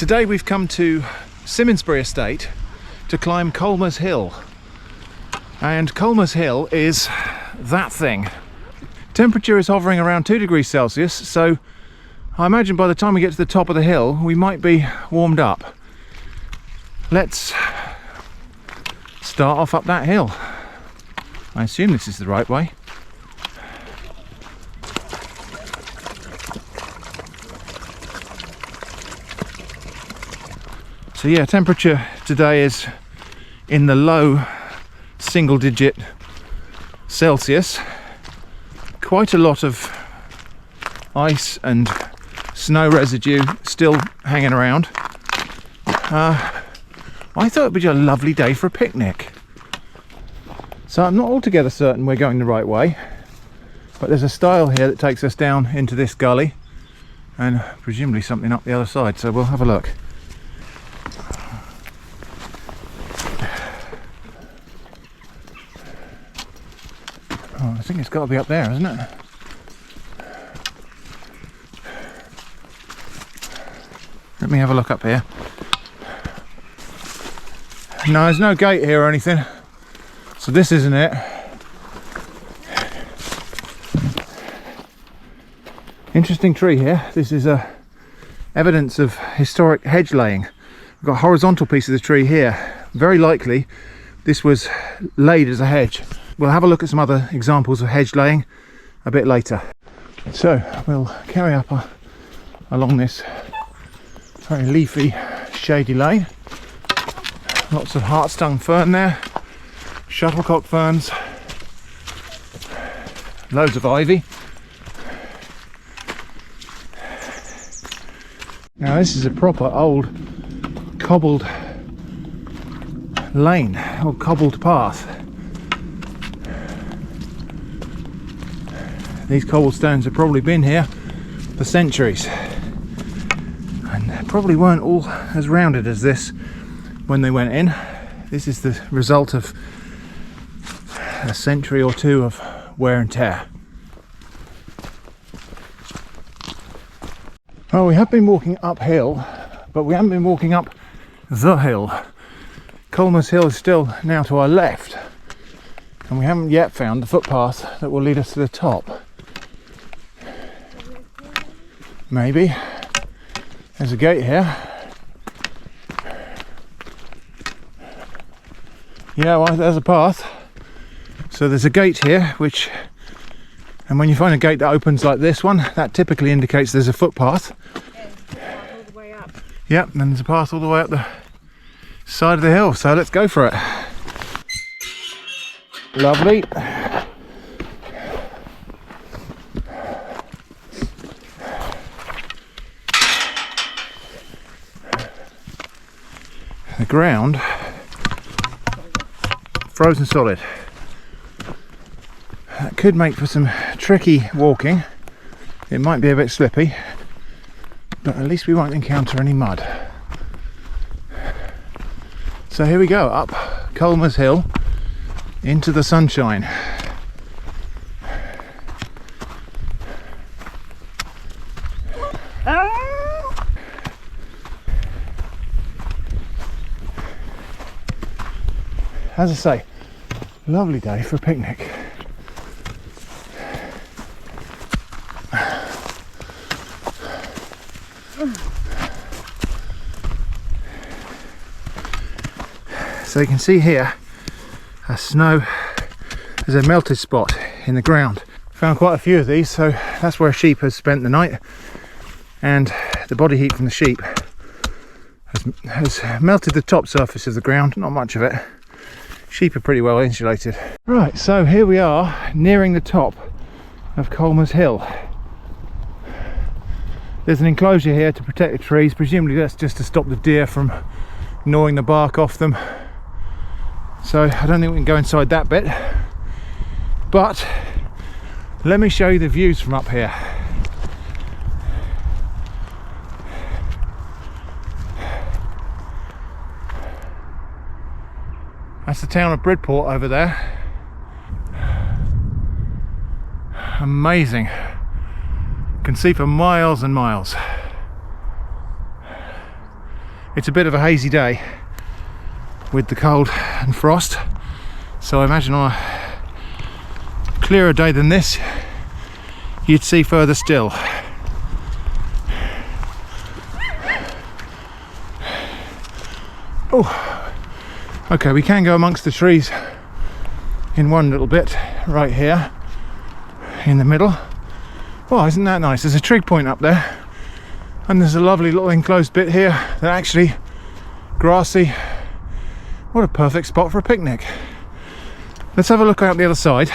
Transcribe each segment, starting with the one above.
Today we've come to Simmonsbury estate to climb Colmer's Hill. And Colmer's Hill is that thing. Temperature is hovering around 2 degrees Celsius, so I imagine by the time we get to the top of the hill we might be warmed up. Let's start off up that hill. I assume this is the right way. So yeah, temperature today is in the low single digit Celsius. Quite a lot of ice and snow residue still hanging around. I thought it'd be a lovely day for a picnic. So I'm not altogether certain we're going the right way, but there's a stile here that takes us down into this gully and presumably something up the other side, so we'll have a look. Oh, I think it's got to be up there, isn't it? Let me have a look up here. No, there's no gate here or anything, so this isn't it. Interesting tree here. This is evidence of historic hedge laying. We've got a horizontal piece of the tree here. Very likely this was laid as a hedge. We'll have a look at some other examples of hedge laying a bit later. So we'll carry up along this very leafy, shady lane. Lots of heartstung fern there, shuttlecock ferns, loads of ivy. Now this is a proper old cobbled lane, or cobbled path. These cobblestones have probably been here for centuries and probably weren't all as rounded as this when they went in. This is the result of a century or two of wear and tear. Well, we have been walking uphill, but we haven't been walking up the hill. Colmer's Hill is still now to our left, and we haven't yet found the footpath that will lead us to the top. Maybe. There's a gate here. Yeah, well, there's a path. So there's a gate here, and when you find a gate that opens like this one, that typically indicates there's a footpath. Yeah, all the way up. Yep, and there's a path all the way up the side of the hill, so let's go for it. Lovely. The ground frozen solid. That could make for some tricky walking. It might be a bit slippy, but at least we won't encounter any mud. So here we go, up Colmer's Hill into the sunshine. As I say, lovely day for a picnic. So you can see here a snow, there's a melted spot in the ground. Found quite a few of these, so that's where a sheep has spent the night, and the body heat from the sheep has melted the top surface of the ground, not much of it. Sheep are pretty well insulated. Right, so here we are nearing the top of Colmer's Hill. There's an enclosure here to protect the trees, presumably that's just to stop the deer from gnawing the bark off them. So I don't think we can go inside that bit, but let me show you the views from up here. That's the town of Bridport over there. Amazing. You can see for miles and miles. It's a bit of a hazy day with the cold and frost, so I imagine on a clearer day than this you'd see further still. Oh, okay, we can go amongst the trees in one little bit right here in the middle. Well, isn't that nice? There's a trig point up there, and there's a lovely little enclosed bit here that actually grassy. What a perfect spot for a picnic. Let's have a look out the other side.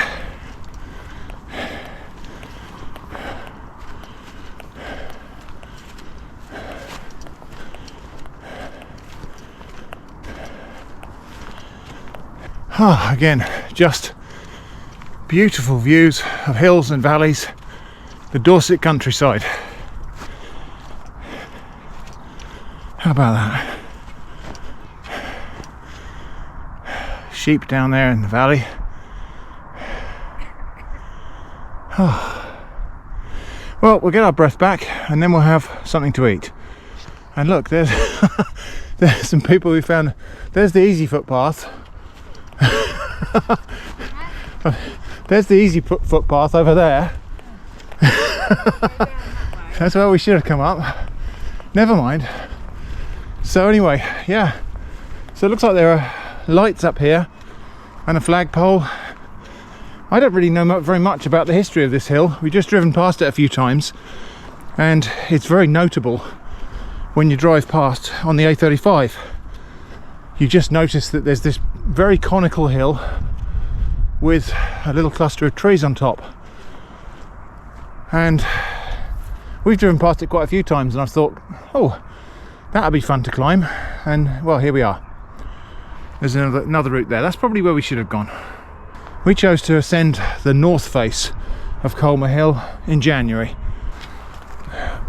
Ah, again, just beautiful views of hills and valleys, the Dorset countryside. How about that? Sheep down there in the valley. Oh. Well, we'll get our breath back and then we'll have something to eat. And look, there's there's some people who found, there's the easy footpath. There's the easy footpath over there. That's where we should have come up. Never mind. So anyway, yeah. So it looks like there are lights up here and a flagpole. I don't really know very much about the history of this hill. We've just driven past it a few times, and it's very notable when you drive past on the A35. You just notice that there's this very conical hill with a little cluster of trees on top, and we've driven past it quite a few times, and I've thought, oh, that'd be fun to climb. And well, here we are. There's another route there. That's probably where we should have gone. We chose to ascend the north face of Colmer Hill in January,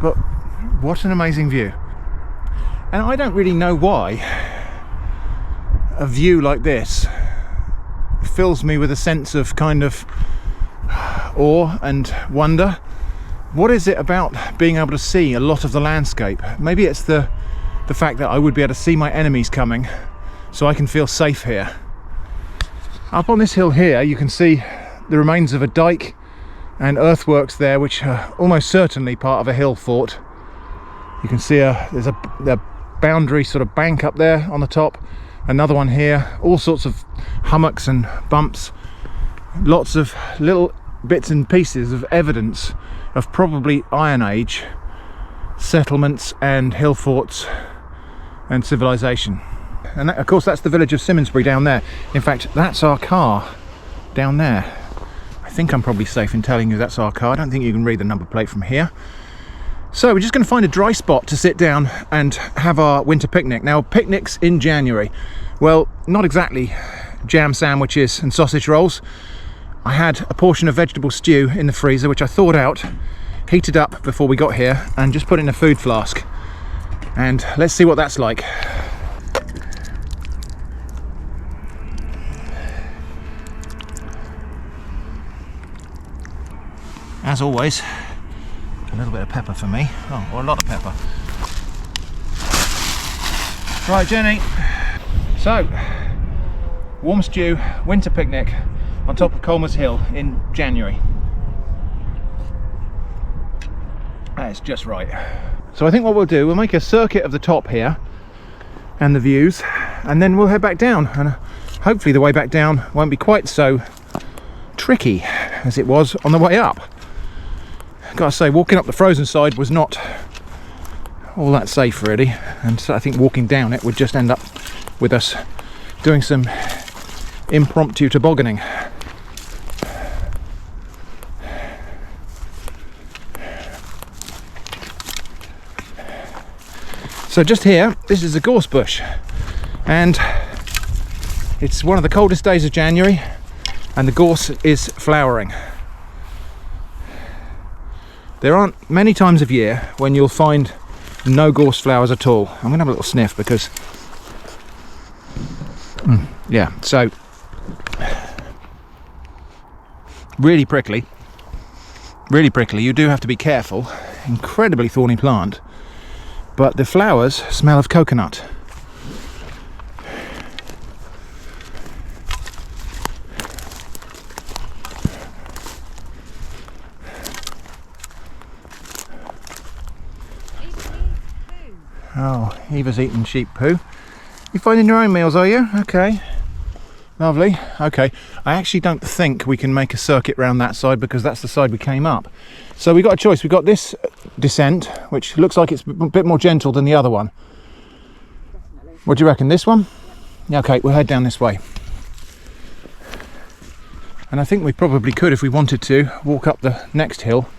but what an amazing view. And I don't really know why a view like this fills me with a sense of kind of awe and wonder. What is it about being able to see a lot of the landscape? Maybe it's the fact that I would be able to see my enemies coming, so I can feel safe here. Up on this hill here you can see the remains of a dike and earthworks there, which are almost certainly part of a hill fort. You can see there's a boundary sort of bank up there on the top, another one here, all sorts of hummocks and bumps, lots of little bits and pieces of evidence of probably Iron Age settlements and hill forts and civilization. And that, of course, that's the village of Simmonsbury down there. In fact, that's our car down there. I think I'm probably safe in telling you that's our car. I don't think you can read the number plate from here. So we're just going to find a dry spot to sit down and have our winter picnic. Now, picnics in January, well, not exactly jam sandwiches and sausage rolls. I had a portion of vegetable stew in the freezer, which I thawed out, heated up before we got here, and just put in a food flask. And let's see what that's like. As always, a little bit of pepper for me. Oh, or a lot of pepper. Right, Jenny. So, warm stew, winter picnic on top of Colmer's Hill in January. That's just right. So I think what we'll do, we'll make a circuit of the top here and the views, and then we'll head back down, and hopefully the way back down won't be quite so tricky as it was on the way up. Gotta say, walking up the frozen side was not all that safe really, and so I think walking down it would just end up with us doing some impromptu tobogganing. So just here, this is a gorse bush, and it's one of the coldest days of January, and the gorse is flowering. There aren't many times of year when you'll find no gorse flowers at all. I'm going to have a little sniff because, yeah, so really prickly, really prickly. You do have to be careful. Incredibly thorny plant, but the flowers smell of coconut. Oh, Eva's eating sheep poo. You finding your own meals, are you? Okay. Lovely. Okay. I actually don't think we can make a circuit round that side because that's the side we came up. So we got a choice. We've got this descent, which looks like it's a bit more gentle than the other one. Definitely. What do you reckon? This one? Yeah. Okay, we'll head down this way. And I think we probably could, if we wanted to, walk up the next hill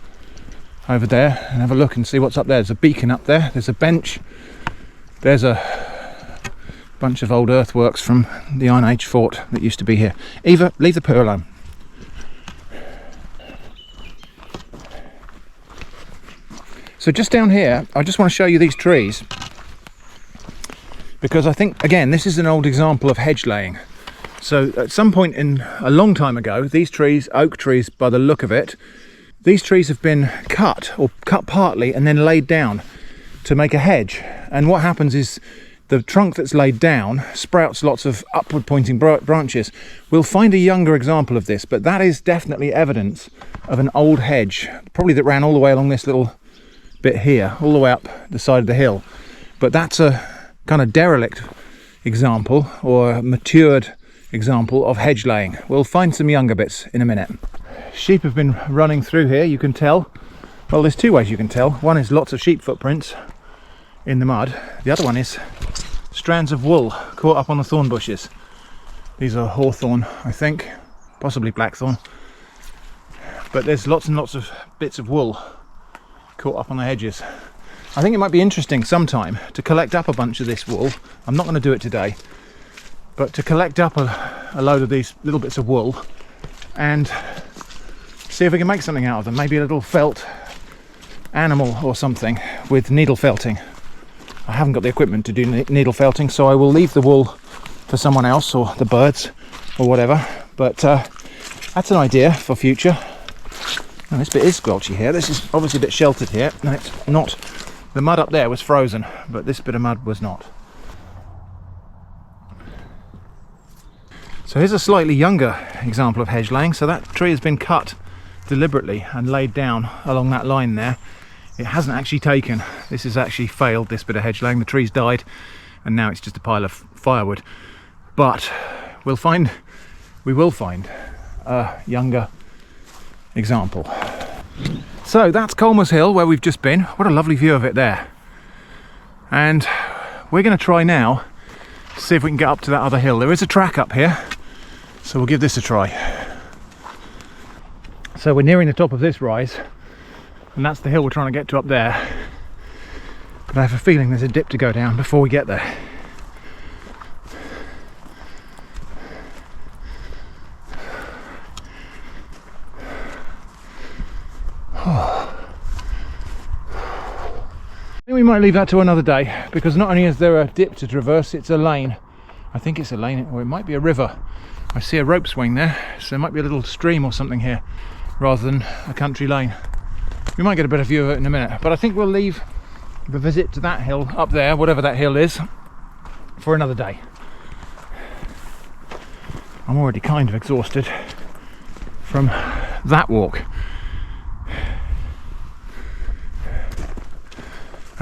over there and have a look and see what's up there. There's a beacon up there. There's a bench. There's a bunch of old earthworks from the Iron Age fort that used to be here. Eva, leave the poo alone. So just down here, I just want to show you these trees, because I think, again, this is an old example of hedge laying. So at some point in a long time ago, these trees, oak trees by the look of it, these trees have been cut, or cut partly and then laid down to make a hedge. And what happens is the trunk that's laid down sprouts lots of upward pointing branches. We'll find a younger example of this, but that is definitely evidence of an old hedge, probably that ran all the way along this little bit here, all the way up the side of the hill. But that's a kind of derelict example, or a matured example of hedge laying. We'll find some younger bits in a minute. Sheep have been running through here, you can tell. Well, there's two ways you can tell. One is lots of sheep footprints in the mud. The other one is strands of wool caught up on the thorn bushes. These are hawthorn, I think, possibly blackthorn. But there's lots and lots of bits of wool caught up on the hedges. I think it might be interesting sometime to collect up a bunch of this wool. I'm not going to do it today, but to collect up a load of these little bits of wool and see if we can make something out of them. Maybe a little felt animal or something with needle felting. I haven't got the equipment to do needle felting, so I will leave the wool for someone else, or the birds or whatever. But that's an idea for future. And this bit is squelchy here. This is obviously a bit sheltered here. No, it's not. The mud up there was frozen, but this bit of mud was not. So here's a slightly younger example of hedge laying. So that tree has been cut deliberately and laid down along that line there. It hasn't actually taken. This has actually failed, this bit of hedge laying. The tree's died and now it's just a pile of firewood. But we will find a younger example. So that's Colmer's Hill, where we've just been. What a lovely view of it there. And we're going to try now to see if we can get up to that other hill. There is a track up here, so we'll give this a try. So we're nearing the top of this rise, and that's the hill we're trying to get to up there. But I have a feeling there's a dip to go down before we get there. We might leave that to another day, because not only is there a dip to traverse, it's a lane. I think it's a lane, or it might be a river. I see a rope swing there, so there might be a little stream or something here rather than a country lane. We might get a better view of it in a minute, but I think we'll leave the visit to that hill up there, whatever that hill is, for another day. I'm already kind of exhausted from that walk.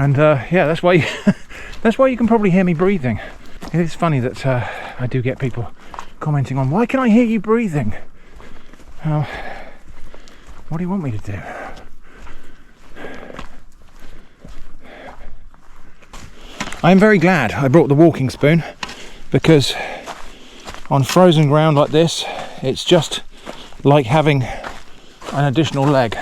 And yeah, that's why you can probably hear me breathing. It is funny that I do get people commenting on, why can I hear you breathing? What do you want me to do? I am very glad I brought the walking spoon, because on frozen ground like this, it's just like having an additional leg.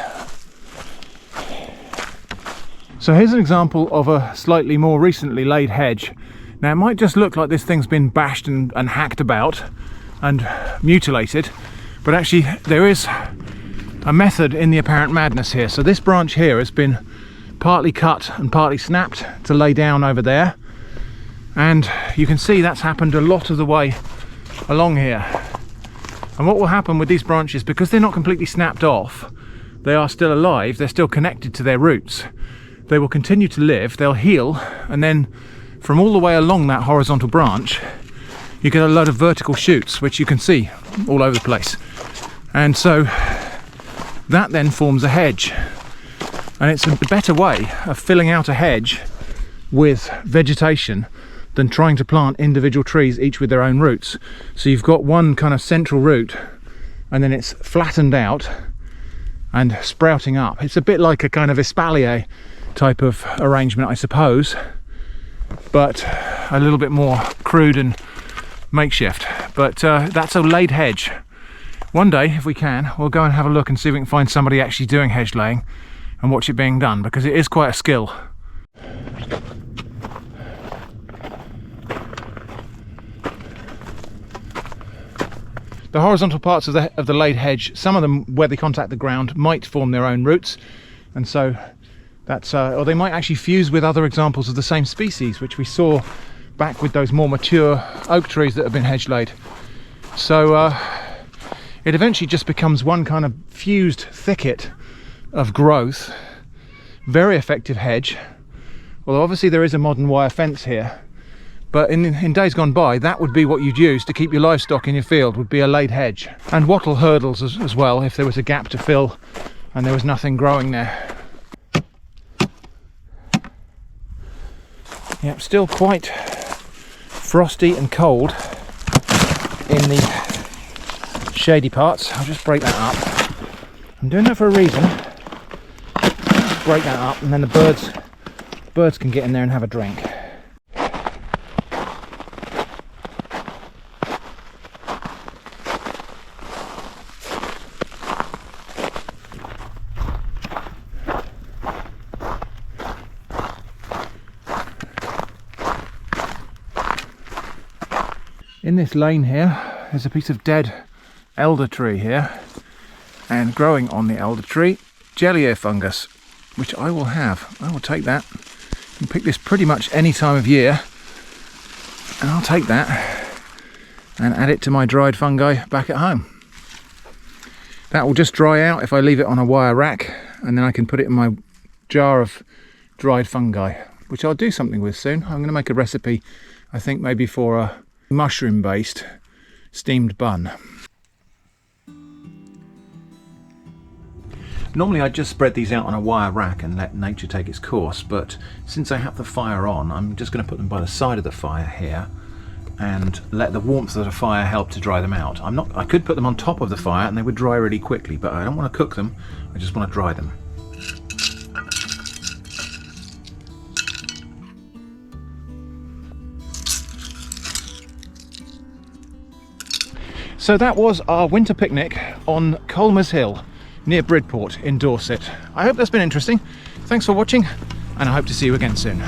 So here's an example of a slightly more recently laid hedge. Now it might just look like this thing's been bashed and hacked about and mutilated, but actually there is a method in the apparent madness here. So this branch here has been partly cut and partly snapped to lay down over there, and you can see that's happened a lot of the way along here. And what will happen with these branches, because they're not completely snapped off, they are still alive, they're still connected to their roots. they will continue to live, they'll heal, and then from all the way along that horizontal branch you get a load of vertical shoots which you can see all over the place, and so that then forms a hedge, and it's a better way of filling out a hedge with vegetation than trying to plant individual trees each with their own roots. So you've got one kind of central root and then it's flattened out and sprouting up. It's a bit like a kind of espalier type of arrangement, I suppose, but a little bit more crude and makeshift. But that's a laid hedge. One day, if we can, we'll go and have a look and see if we can find somebody actually doing hedge laying and watch it being done, because it is quite a skill. The horizontal parts of the laid hedge, some of them where they contact the ground might form their own roots, and so that's or they might actually fuse with other examples of the same species, which we saw back with those more mature oak trees that have been hedge laid. So it eventually just becomes one kind of fused thicket of growth. Very effective hedge, although obviously there is a modern wire fence here. But in days gone by, that would be what you'd use to keep your livestock in your field, would be a laid hedge. And wattle hurdles as well, if there was a gap to fill and there was nothing growing there. Yep, still quite frosty and cold in the shady parts. I'll just break that up. I'm doing that for a reason. Just break that up and then the birds can get in there and have a drink. In this lane here, there's a piece of dead elder tree here, and growing on the elder tree, jelly ear fungus, which I will have. I will take that. You can pick this pretty much any time of year, and I'll take that and add it to my dried fungi back at home. That will just dry out if I leave it on a wire rack, and then I can put it in my jar of dried fungi, which I'll do something with soon. I'm going to make a recipe, I think maybe for a mushroom based steamed bun. Normally I'd just spread these out on a wire rack and let nature take its course, but since I have the fire on, I'm just going to put them by the side of the fire here and let the warmth of the fire help to dry them out. I could put them on top of the fire and they would dry really quickly, but I don't want to cook them, I just want to dry them. So that was our winter picnic on Colmer's Hill near Bridport in Dorset. I hope that's been interesting. Thanks for watching, and I hope to see you again soon.